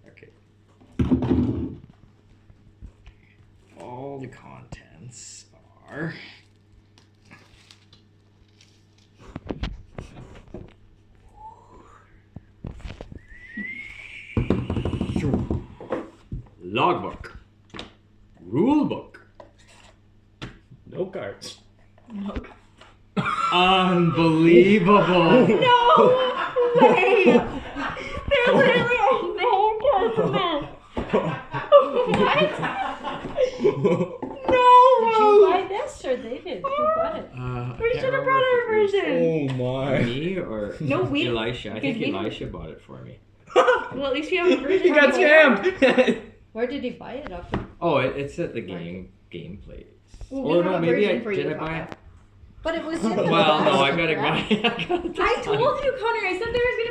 Okay. All the contents are logbook, rule book, no cards. No. Unbelievable. No way! There literally are no cards in there. What? No! Did you buy this or they did? Who bought it? We should have brought our version. Oh my. Me or No, we- Elisha? I think because we- Elisha bought it for me. Well, at least we have a version. He got scammed. Where did he buy it off of? Oh, it's at the game place. Well, we Or have no, a maybe version for you did to I talk buy about. it? But it was in the Well, no, box, I got it. correct? I got it. I told you, Connor. I said there was gonna